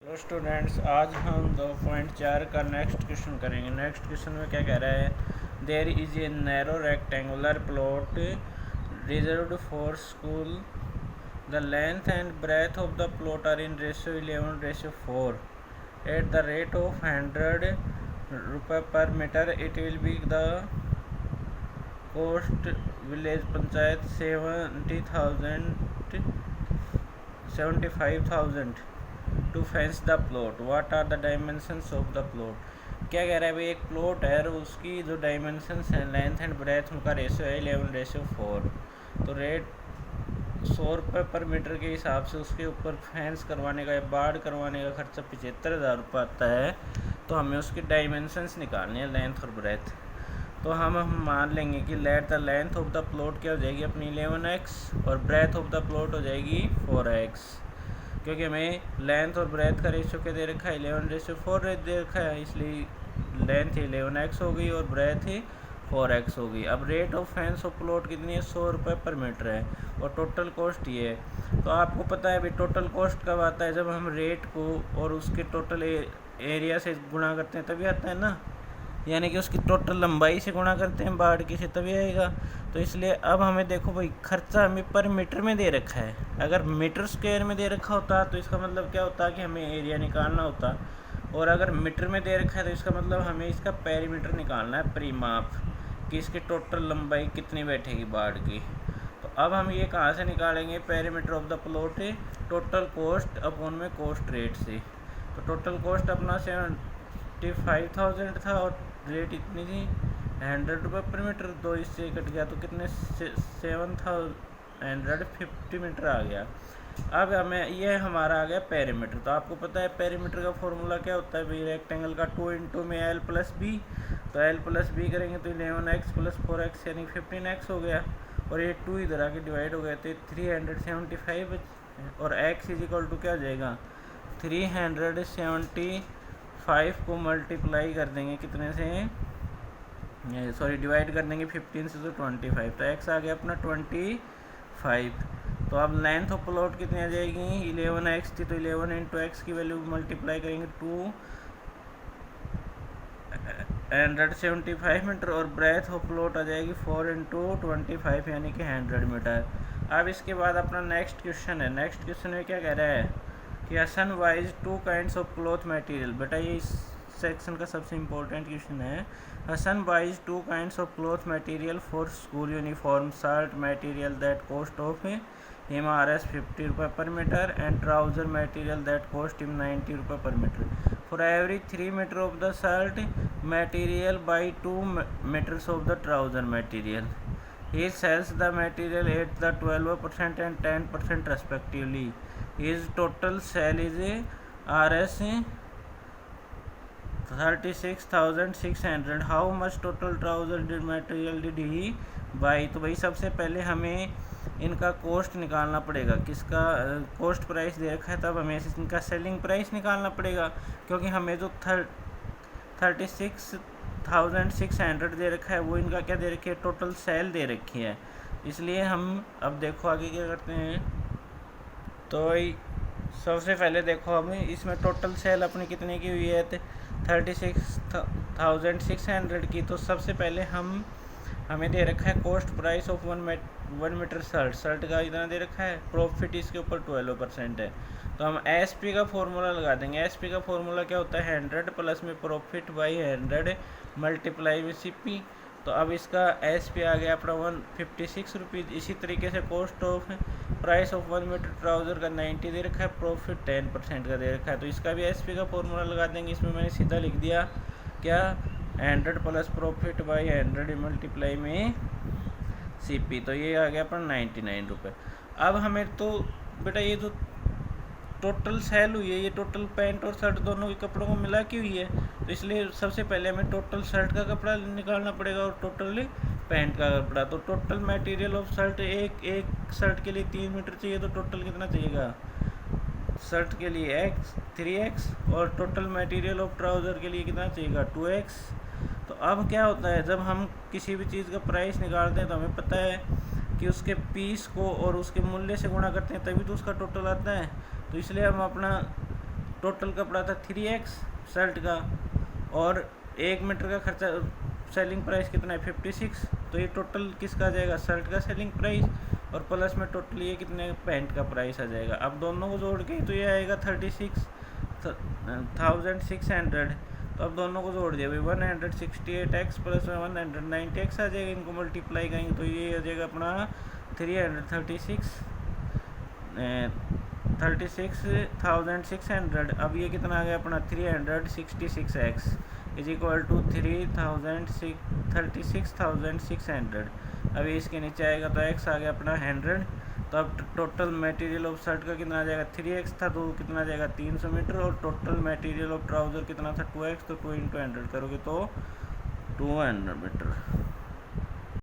Hello students, आज हम 2.4 का नेक्स्ट क्वेश्चन करेंगे। नेक्स्ट क्वेश्चन में क्या कह रहा है, there is a narrow rectangular plot reserved for school. The length and breath of the plot are in ratio 11:4 at the rate of 100 रुपये per metre. It will be the cost village panchayat 75,000 to fence the plot. What are the dimensions of the plot. क्या कह रहा है भाई, एक plot है और उसकी जो डायमेंशंस हैं, लेंथ एंड ब्रेथ, उनका रेशियो है 11:4। तो रेट 100 रुपये पर मीटर के हिसाब से उसके ऊपर फेंस करवाने का या बाड़ करवाने का खर्चा 75,000 रुपये आता है। तो हमें उसकी डायमेंशंस निकालनी है, लेंथ और ब्रेथ। तो हम मान लेंगे कि let the length of the plot क्या हो जाएगी अपनी 11x और ब्रेथ ऑफ द प्लॉट हो जाएगी 4x, क्योंकि हमें लेंथ और ब्रेथ का रेशियो क्या दे रखा है, 11:4 दे रखा है, इसलिए लेंथ 11x हो गई और ब्रेथ 4x हो गई। अब rate of fence of plot कितनी है, 100 रुपये पर मीटर है और टोटल कॉस्ट ये है। तो आपको पता है भाई टोटल कॉस्ट कब आता है, जब हम रेट को और उसके टोटल एरिया से गुणा करते हैं तभी आता है ना, यानी कि उसकी टोटल लंबाई से गुणा करते हैं बाड़ की से तभी आएगा। तो इसलिए अब हमें देखो भाई, खर्चा हमें पर मीटर में दे रखा है। अगर मीटर स्क्वायर में दे रखा होता तो इसका मतलब क्या होता कि हमें एरिया निकालना होता, और अगर मीटर में दे रखा है तो इसका मतलब हमें इसका पेरीमीटर निकालना है, परिमाप कि इसकी टोटल लंबाई कितनी बैठेगी बाड़ की। तो अब हम ये कहाँ से निकालेंगे, perimeter of the plot total cost upon में कॉस्ट रेट से। तो टोटल कॉस्ट अपना 75,000 था और रेट इतनी थी 100 रुपये पर मीटर, तो इससे कट गया तो कितने 7,150 मीटर आ गया। अब हमें ये हमारा आ गया पेरीमीटर। तो आपको पता है पेरीमीटर का फॉर्मूला क्या होता है भाई, रेक्टेंगल का 2 इंटू में l प्लस बी। तो l प्लस बी करेंगे तो 11x प्लस 4x यानी 15x हो गया, और ये 2 इधर आके डिवाइड हो गया तो 375, और x इज इक्वल टू क्या हो जाएगा 375 को मल्टीप्लाई कर देंगे कितने से, सॉरी डिवाइड कर देंगे 15 से तो 25, तो x आ गया अपना 25। तो अब लेंथ ऑफ प्लॉट कितनी आ जाएगी, 11x थी तो 11 इंटू एक्स की वैल्यू मल्टीप्लाई करेंगे 275 मीटर, और ब्रेथ ऑफ प्लॉट आ जाएगी 4 इंटू 25 यानी कि 100 मीटर। अब इसके बाद अपना नेक्स्ट क्वेश्चन है। नेक्स्ट क्वेश्चन में क्या कह रहा है कि Hasan buys 2 kinds of cloth material. बेटा ये इस सेक्शन का सबसे इम्पोर्टेंट क्वेश्चन है। Hasan buys 2 kinds of cloth material for school uniform, shirt material that cost of him RS 50 रुपये per metre and trouser material that cost him 90 रुपये per metre. For every 3 metre of the shirt material by 2 metres of the trouser material, he sells the material at the 12% and 10% respectively. His total sale is RS 36,600. How much total trouser material did he buy? तो भाई सबसे पहले हमें इनका cost निकालना पड़ेगा, किसका cost price दे रखा है, तब हमें इनका सेलिंग प्राइस निकालना पड़ेगा, क्योंकि हमें जो 36,600 दे रखा है वो इनका क्या दे रखी है, टोटल सेल दे रखी है। इसलिए हम अब देखो आगे क्या करते हैं। तो सबसे पहले देखो हमें इसमें टोटल सेल अपनी कितने की हुई है, 36,600 की। तो सबसे पहले हमें दे रखा है cost price of 1 metre shirt का इतना दे रखा है, प्रॉफिट इसके ऊपर 12% है। तो हम SP का फॉर्मूला लगा देंगे। SP का फॉर्मूला क्या होता है, 100 प्लस में प्रॉफिट बाई 100 मल्टीप्लाई में CP। तो अब इसका SP आ गया अपना 156 रुपीज़। इसी तरीके से cost of price of 1 metre trouser का 90 दे रखा है, प्रॉफिट 10% का दे रखा है। तो इसका भी SP का फॉर्मूला लगा देंगे। इसमें मैंने सीधा लिख दिया क्या, 100 प्लस प्रॉफिट बाई 100 मल्टीप्लाई में CP। तो ये आ गया अपन 99 रुपये। अब हमें तो बेटा ये जो टोटल सेल हुई है, ये टोटल पैंट और शर्ट दोनों के कपड़ों को मिला के हुई है। तो इसलिए सबसे पहले हमें टोटल शर्ट का कपड़ा निकालना पड़ेगा और टोटल पैंट का कपड़ा। तो टोटल मटेरियल ऑफ शर्ट, एक शर्ट के लिए 3 मीटर चाहिए, तो टोटल कितना चाहिएगा शर्ट के लिए 3x, और टोटल मटेरियल ऑफ ट्राउज़र के लिए कितना चाहिएगा 2x। तो अब क्या होता है, जब हम किसी भी चीज़ का प्राइस निकालते हैं तो हमें पता है कि उसके पीस को और उसके मूल्य से गुणा करते हैं तभी तो उसका टोटल आता है। तो इसलिए हम अपना टोटल कपड़ा था 3x शर्ट का, और 1 मीटर का खर्चा सेलिंग प्राइस कितना है 56, तो ये टोटल किसका आ जाएगा शर्ट का सेलिंग प्राइस, और प्लस में टोटल ये कितने पैंट का प्राइस आ जाएगा। अब दोनों को जोड़ के तो ये आएगा 36,600। तो अब दोनों को जोड़ दिया भाई 168x प्लस 190x आ जाएगा, इनको मल्टीप्लाई करेंगे तो ये आ जाएगा अपना 36,600। अब ये कितना आ गया अपना 366x इज इक्वल टू 36,600। अब इसके नीचे आएगा तो x आ गया अपना 100। तो अब टोटल मटेरियल ऑफ शर्ट का कितना आ जाएगा 3x था तो कितना आ जाएगा 300 मीटर, और टोटल मटेरियल ऑफ ट्राउज़र कितना था 2x, तो 2 × 100 करोगे तो 200 मीटर।